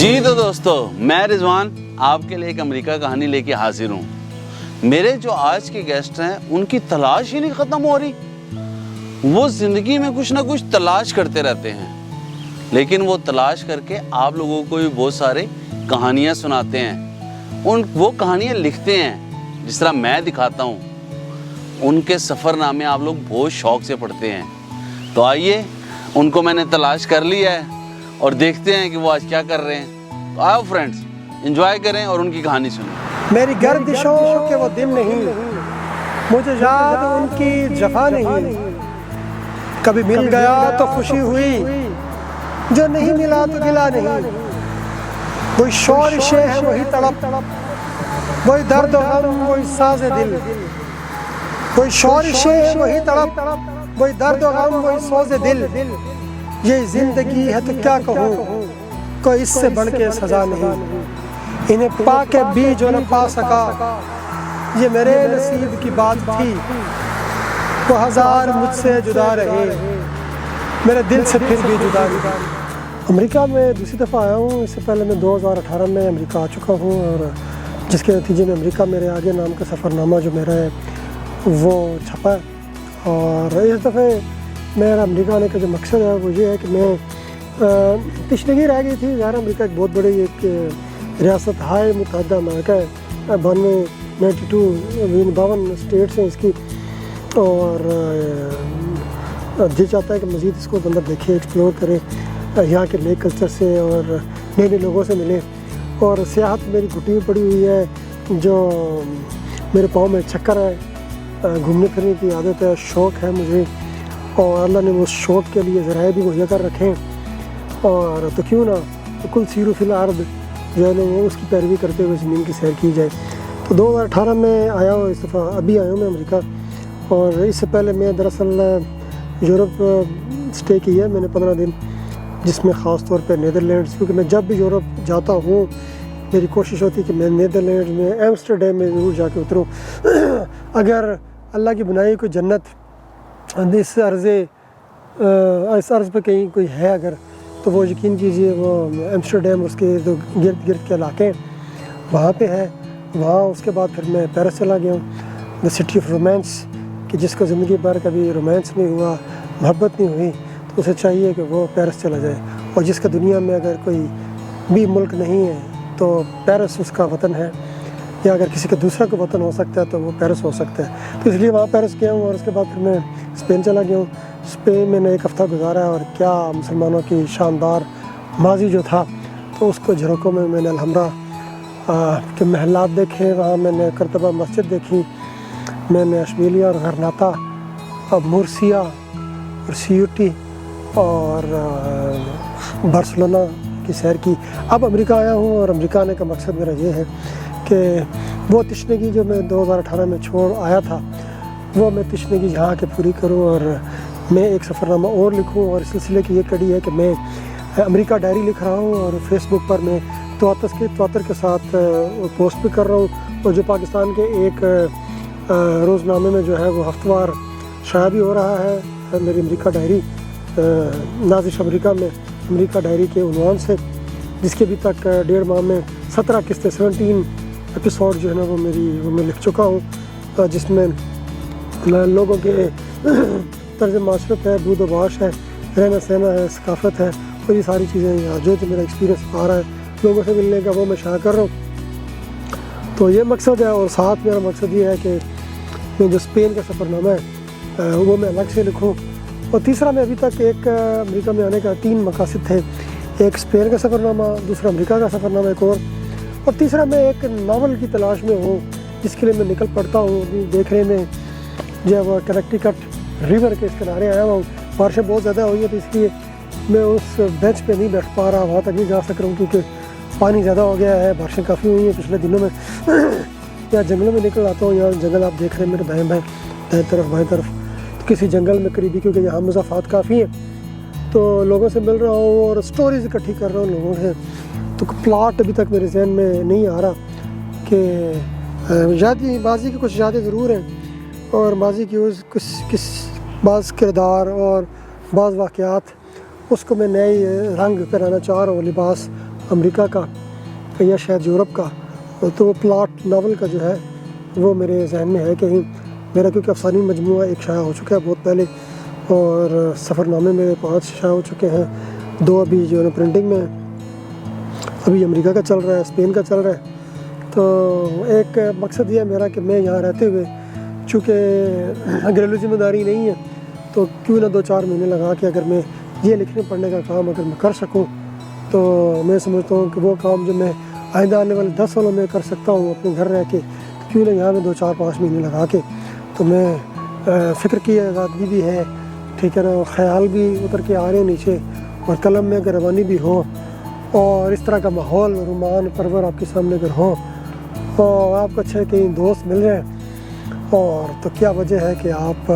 جی تو دوستو، میں رضوان آپ کے لیے ایک امریکہ کہانی لے کے حاضر ہوں۔ میرے جو آج کے گیسٹ ہیں ان کی تلاش ہی نہیں ختم ہو رہی۔ وہ زندگی میں کچھ نہ کچھ تلاش کرتے رہتے ہیں، لیکن وہ تلاش کر کے آپ لوگوں کو بھی بہت سارے کہانیاں سناتے ہیں۔ وہ کہانیاں لکھتے ہیں جس طرح میں دکھاتا ہوں۔ ان کے سفر نامے آپ لوگ بہت شوق سے پڑھتے ہیں۔ تو آئیے، ان کو میں نے تلاش کر لیا ہے اور دیکھتے ہیں کہ وہ آج کیا کر رہے ہیں۔ تو آؤ فرینڈز، انجوائے کریں اور ان کی کہانی سنیں۔ میری گردشوں کے وہ دن نہیں، مجھے یاد ان کی جفا نہیں۔ کبھی مل گیا تو خوشی ہوئی، جو نہیں ملا تو گلا نہیں۔ وہی شورش ہے وہی تڑپ، وہی درد و غم وہی ساز دل۔ وہی شورش ہے وہی تڑپ، وہی درد و غم وہی سوز دل۔ یہ زندگی ہے تو کیا کہوں، کوئی اس سے بڑھ کے سزا نہیں۔ انہیں پا کے بھی جو نہ پا سکا، یہ میرے نصیب کی بات تھی۔ وہ ہزار مجھ سے جدا رہے، میرے دل سے پھر بھی جدا نہیں۔ امریکہ میں دوسری دفعہ آیا ہوں۔ اس سے پہلے میں 2018 میں امریکہ آ چکا ہوں، اور جس کے نتیجے میں امریکہ میرے آگے نام کا سفر نامہ جو میرا ہے وہ چھپا ہے۔ اور اس دفعہ میرا امریکہ آنے کا جو مقصد ہے وہ یہ ہے کہ میں تشنگی رہ گئی تھی۔ ظاہر امریکہ ایک بہت بڑی ایک ریاست ہائے متحدہ امریکہ ہے، 52 اسٹیٹس ہیں اس کی، اور دل چاہتا ہے کہ مزید اس کو بندہ دیکھے، ایکسپلور کرے، یہاں کے نئے کلچر سے اور نئے نئے لوگوں سے ملے۔ اور سیاحت میری گھٹی میں پڑی ہوئی ہے، جو میرے پاؤں میں چکر ہے۔ گھومنے پھرنے کی عادت ہے، شوق ہے مجھے، اور اللہ نے اس شوق کے لیے ذرائع بھی مہیا کر رکھے ہیں۔ اور تو کیوں نہ کل سیرو فی الارض جو ہے نا وہ اس کی پیروی کرتے ہوئے زمین کی سیر کی جائے۔ تو 2018 میں آیا ہوں، اس دفعہ ابھی آیا ہوں میں امریکہ۔ اور اس سے پہلے میں دراصل یورپ اسٹے کی ہے میں نے 15 دن، جس میں خاص طور پہ نیدرلینڈس، کیونکہ میں جب بھی یورپ جاتا ہوں میری کوشش ہوتی ہے کہ میں نیدرلینڈ میں ایمسٹرڈیم میں ضرور جا کے اتروں۔ اگر اللہ کی بنائی کوئی جنت اس عرض پہ کہیں کوئی ہے اگر، تو وہ یقین کیجئے وہ ایمسٹرڈیم، اس کے گرد گرد کے علاقے وہاں پہ ہے۔ وہاں اس کے بعد پھر میں پیرس چلا گیا ہوں، دا سٹی آف رومانس، کہ جس کو زندگی بھر کبھی رومانس نہیں ہوا، محبت نہیں ہوئی، تو اسے چاہیے کہ وہ پیرس چلا جائے۔ اور جس کا دنیا میں اگر کوئی بھی ملک نہیں ہے تو پیرس اس کا وطن ہے، یا اگر کسی کا دوسرا کا وطن ہو سکتا ہے تو وہ پیرس ہو سکتا ہے۔ تو اس لیے وہاں پیرس گیا ہوں، اور اس کے بعد پھر میں اسپین چلا گیا ہوں۔ اسپین میں نے 1 ہفتہ گزارا ہے، اور کیا مسلمانوں کی شاندار ماضی جو تھا، تو اس کو جھروکوں میں نے الحمرہ کے محلات دیکھے۔ وہاں میں نے قرطبہ مسجد دیکھی، میں نے اشبیلیہ اور غرناطہ اور مورسیا اور سیوٹی اور بارسلونا کی سیر کی۔ اب امریکہ آیا ہوں، اور امریکہ آنے کا مقصد میرا یہ ہے کہ وہ تشنگی جو میں 2018 میں چھوڑ آیا تھا، وہ میں تشنگی یہاں آ کے پوری کروں، اور میں ایک سفر نامہ اور لکھوں۔ اور اس سلسلے کی یہ کڑی ہے کہ میں امریکہ ڈائری لکھ رہا ہوں، اور فیس بک پر میں تواتر کے ساتھ پوسٹ بھی کر رہا ہوں، اور جو پاکستان کے ایک روزنامے میں جو ہے وہ ہفتہ وار شائع بھی ہو رہا ہے میری امریکہ ڈائری، نازش امریکہ میں امریکہ ڈائری کے عنوان سے، جس کے ابھی تک 1.5 ماہ میں 17 قسطیں 17 ایپیسوڈ جو ہے نا وہ میں لکھ چکا ہوں، جس میں لوگوں کے طرز معاشرت ہے، بود و باش ہے، رہنا سہنا ہے، ثقافت ہے، اور یہ ساری چیزیں جو میرا ایکسپیرینس آ رہا ہے لوگوں سے ملنے کا، وہ میں شائع کر رہا ہوں۔ تو یہ مقصد ہے، اور ساتھ میرا مقصد یہ ہے کہ میں جو اسپین کا سفر نامہ ہے وہ میں الگ سے لکھوں۔ اور تیسرا، میں ابھی تک ایک امریکہ میں آنے کا 3 مقاصد تھے، ایک اسپین کا سفر نامہ، دوسرا امریکہ کا سفر نامہ ایک اور تیسرا میں ایک ناول کی تلاش میں ہوں، جس کے لیے میں نکل پڑتا ہوں۔ دیکھنے میں جو ہے وہ کنیکٹیکٹ ریور کے اس کنارے آیا ہوا ہوں۔ بارشیں بہت زیادہ ہوئی ہیں، تو اس لیے میں اس بینچ پہ نہیں بیٹھ پا رہا، وہاں تک نہیں جا سک رہا ہوں، کیونکہ پانی زیادہ ہو گیا ہے، بارشیں کافی ہوئی ہیں پچھلے دنوں میں۔ یا جنگلوں میں نکل آتا ہوں، یہاں جنگل آپ دیکھ رہے ہیں میرے دائیں طرف بائیں طرف، تو کسی جنگل میں قریبی، کیونکہ یہاں مضافات کافی ہیں، تو لوگوں سے مل رہا ہوں اور سٹوریز اکٹھی کر رہا ہوں لوگوں سے۔ تو پلاٹ ابھی تک میرے ذہن میں نہیں آ رہا کہ ماضی کی کچھ یادیں ضرور ہیں، اور ماضی کی بعض کردار اور بعض واقعات، اس کو میں نئے رنگ پہنانا چاہ رہا ہوں، لباس امریکہ کا یا شاید یورپ کا، تو وہ پلاٹ ناول کا جو ہے وہ میرے ذہن میں ہے کہیں میرا، کیونکہ افسانوی مجموعہ ایک شائع ہو چکا ہے بہت پہلے، اور سفر نامے میرے 5 شائع ہو چکے ہیں، 2 ابھی جو ہے پرنٹنگ میں، ابھی امریکہ کا چل رہا ہے، اسپین کا چل رہا ہے۔ تو ایک مقصد یہ ہے میرا کہ میں یہاں رہتے ہوئے، چونکہ گھریلو ذمہ داری نہیں ہے، تو کیوں نہ 2-4 مہینے لگا کے اگر میں یہ لکھنے پڑھنے کا کام اگر میں کر سکوں، تو میں سمجھتا ہوں کہ وہ کام جو میں آئندہ آنے والے 10 سالوں میں کر سکتا ہوں اپنے گھر رہ کے، کیوں نہ یہاں میں 2-4-5 مہینے لگا کے، تو میں فکر کی آزادگی بھی ہے، ٹھیک ہے نا، خیال بھی اتر کے آ رہے ہیں نیچے، اور قلم میں اگر روانی بھی ہو، اور اس طرح کا ماحول رومان پرور آپ کے سامنے اگر ہو، اور آپ کو اچھے کہیں دوست مل رہے ہیں، اور تو کیا وجہ ہے کہ آپ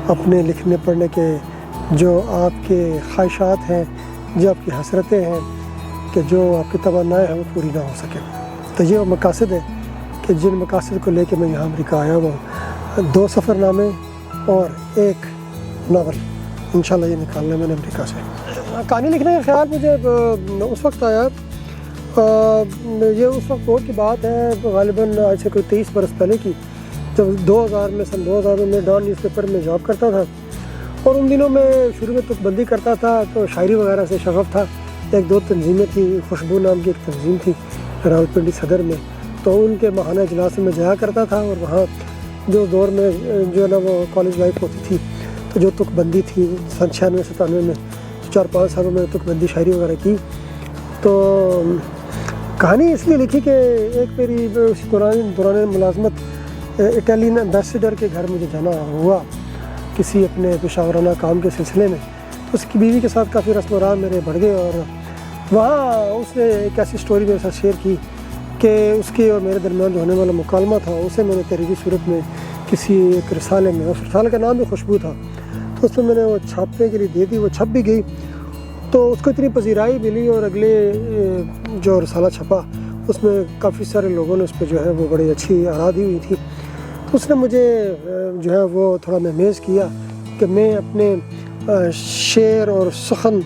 اپنے لکھنے پڑھنے کے جو آپ کے خواہشات ہیں، جو آپ کی حسرتیں ہیں، کہ جو آپ کی تمنائیں ہیں وہ پوری نہ ہو سکیں۔ تو یہ وہ مقاصد ہے کہ جن مقاصد کو لے کے میں یہاں امریکہ آیا ہوا ہوں، 2 سفر نامے اور 1 ناول انشاءاللہ یہ نکالنا ہے میں نے امریکہ سے۔ کہانی لکھنے کا خیال مجھے اس وقت آیا، یہ اس وقت دور کی بات ہے، غالباً آج سے کوئی 23 برس پہلے کی، جب 2000 میں سن 2000 میں ڈان نیوز پیپر میں جاب کرتا تھا، اور ان دنوں میں شروع میں تک بندی کرتا تھا، تو شاعری وغیرہ سے شغف تھا۔ 1-2 تنظیمیں تھیں، خوشبو نام کی ایک تنظیم تھی راولپنڈی صدر میں، تو ان کے ماہانہ اجلاس میں جایا کرتا تھا، اور وہاں جو دور میں جو ہے نا وہ کالج لائف ہوتی تھی، تو جو تک بندی تھی سن 96-97 میں 4-5 سالوں میں تک بندی شاعری وغیرہ کی، تو کہانی اس لیے لکھی کہ ایک میری اسی دوران ملازمت اٹالین ایمبیسیڈر کے گھر مجھے جانا ہوا کسی اپنے پیشہ ورانہ کام کے سلسلے میں، تو اس کی بیوی کے ساتھ کافی رسم و رسم میرے بڑھ گئے، اور وہاں اس نے ایک ایسی سٹوری میرے ساتھ شیئر کی کہ اس کے اور میرے درمیان جو ہونے والا مکالمہ تھا اسے میں نے تحریری صورت میں کسی ایک رسالے میں، اس رسالے کا نام بھی خوشبو تھا، تو اس میں میں نے وہ چھاپنے کے لیے دے دی، وہ چھپ بھی گئی، تو اس کو اتنی پذیرائی ملی، اور اگلے جو رسالہ چھپا اس میں کافی سارے لوگوں نے اس پہ جو ہے وہ بڑی اچھی آرا دی ہوئی تھی، تو اس نے مجھے جو ہے وہ تھوڑا مہمیز کیا کہ میں اپنے شعر اور سخن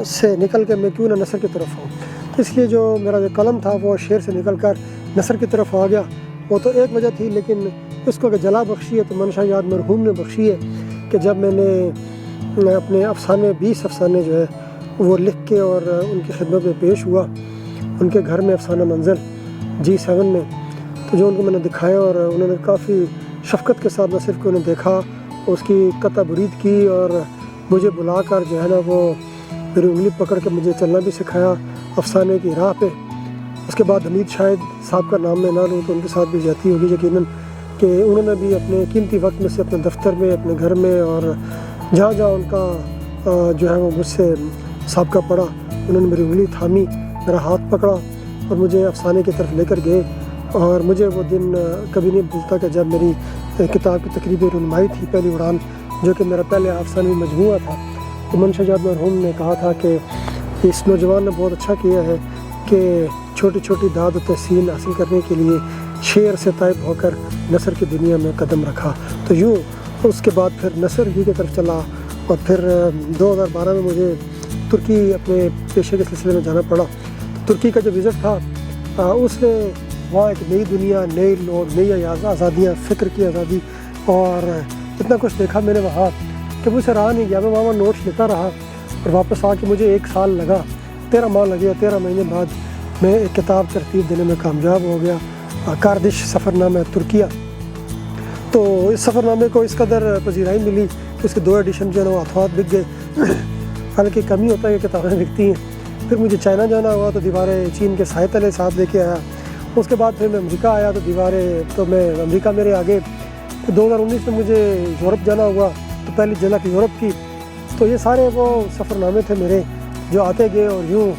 سے نکل کے میں کیوں نہ نثر کی طرف ہوں، اس لیے جو میرا جو قلم تھا وہ شعر سے نکل کر نثر کی طرف آ گیا۔ وہ تو ایک وجہ تھی، لیکن اس کو اگر جلا بخشی ہے تو منشا یاد مرحوم نے بخشی ہے کہ جب میں نے اپنے افسانے 20 افسانے جو ہے وہ لکھ کے اور ان کی خدمت میں پیش ہوا ان کے گھر میں افسانہ منزل G7 میں، تو جو ان کو میں نے دکھایا، اور انہوں نے کافی شفقت کے ساتھ نہ صرف کہ انہیں دیکھا، اس کی قطع برید کی، اور مجھے بلا کر جو ہے نا وہ میری انگلی پکڑ کے مجھے چلنا بھی سکھایا افسانے کی راہ پہ۔ اس کے بعد حمید شاہد صاحب کا نام میں نہ لوں تو ان کے ساتھ بھی زیادتی ہوگی یقیناً، کہ انہوں نے بھی اپنے قیمتی وقت میں سے اپنے دفتر میں، اپنے گھر میں، اور جہاں جہاں ان کا جو ہے وہ مجھ سے سابقہ پڑا، انہوں نے میری انگلی تھامی، میرا ہاتھ پکڑا اور مجھے افسانے کی طرف لے کر گئے۔ اور مجھے وہ دن کبھی نہیں بھولتا کہ جب میری کتاب کی تقریبی رونمائی تھی، پہلی اڑان، جو کہ میرا پہلے افسانوی مجموعہ تھا، تو منشا یاد مرحوم نے کہا تھا کہ اس نوجوان نے بہت اچھا کیا ہے کہ چھوٹی چھوٹی داد و تحسین حاصل کرنے کے لیے شعر سے طائب ہو کر نثر کی دنیا میں قدم رکھا۔ تو یوں اس کے بعد پھر نثر ہی کی طرف چلا، اور پھر 2012 میں مجھے ترکی اپنے پیشے کے سلسلے میں جانا پڑا۔ ترکی کا جو وزٹ تھا اس نے وہاں ایک نئی دنیا، نئے لوگ، نئی آزادیاں، فکر کی آزادی، اور اتنا کچھ دیکھا میں نے وہاں کہ مجھ سے رہا نہیں گیا۔ میں وہاں نوٹس لیتا رہا، اور واپس آ کے مجھے 1 سال لگا، 13 ماہ لگے، 13 مہینے بعد میں ایک کتاب ترتیب دینے میں کامیاب ہو گیا، کاردش سفر نامہ ترکیہ۔ تو اس سفر نامے کو اس قدر پذیرائی ملی کہ اس کے 2 ایڈیشن جو ہے وہ ہاتھوں ہاتھ بک گئے، حالانکہ کم ہی ہوتا ہے کہ کتابیں بکتی ہیں۔ پھر مجھے چائنا جانا ہوا تو دیواریں چین کے سائے تلے ساتھ لے کے آیا۔ اس کے بعد پھر میں امریکہ آیا تو دیواریں تو میں امریکہ میرے آگے۔ 2019 میں مجھے یورپ جانا ہوا تو پہلی جھلک یورپ کی۔ تو یہ سارے وہ سفر نامے تھے میرے جو آتے گئے، اور یوں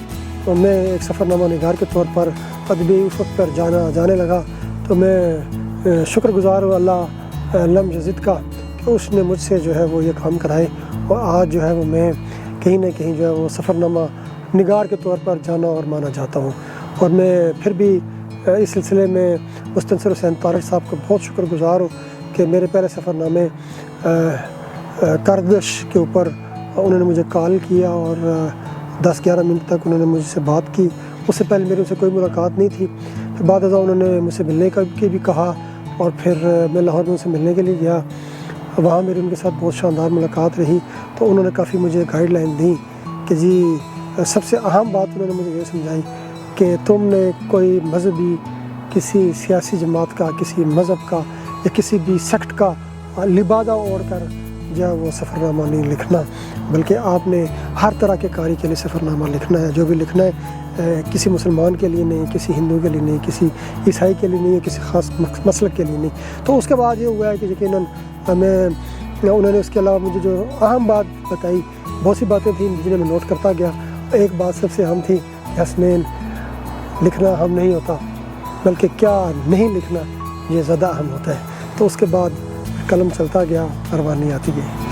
تو میں ایک سفر نامہ نگار کے طور پر ادبی اس وقت پر جانے لگا۔ تو میں شکر گزار ہوں اللہ علم جزید کا کہ اس نے مجھ سے جو ہے وہ یہ کام کرائے، اور آج جو ہے وہ میں کہیں نہ کہیں جو ہے وہ سفر نامہ نگار کے طور پر جانا اور مانا جاتا ہوں۔ اور میں پھر بھی اس سلسلے میں مستنصر حسین طارق صاحب کو بہت شکر گزار ہوں کہ میرے پہلے سفر نامے کاردش کے اوپر انہوں نے مجھے کال کیا اور 10-11 منٹ تک انہوں نے مجھ سے بات کی. اس سے پہلے میری ان سے کوئی ملاقات نہیں تھی. پھر بعد ازاں انہوں نے مجھ سے ملنے کا بھی کہا اور پھر میں لاہور میں ان سے ملنے کے لیے گیا. وہاں میری ان کے ساتھ بہت شاندار ملاقات رہی. تو انہوں نے کافی مجھے گائیڈ لائن دیں کہ جی سب سے اہم بات انہوں نے مجھے یہ سمجھائی کہ تم نے کوئی مذہبی کسی سیاسی جماعت کا, کسی مذہب کا یا کسی بھی سیکٹ کا لبادہ اوڑھ کر جو ہے وہ سفر نامہ نہیں لکھنا, بلکہ آپ نے ہر طرح کے قاری کے لیے سفر نامہ لکھنا ہے. جو بھی لکھنا ہے کسی مسلمان کے لیے نہیں, کسی ہندو کے لیے نہیں, کسی عیسائی کے لیے نہیں, کسی خاص مسلک کے لیے نہیں. تو اس کے بعد یہ ہوا ہے کہ یقیناً انہوں نے اس کے علاوہ مجھے جو اہم بات بتائی, بہت سی باتیں تھیں جنہیں میں نوٹ کرتا گیا. ایک بات سب سے اہم تھی کہ حسنین لکھنا اہم نہیں ہوتا بلکہ کیا نہیں لکھنا یہ زیادہ اہم ہوتا ہے. تو اس کے بعد قلم چلتا گیا, روانی آتی گئی.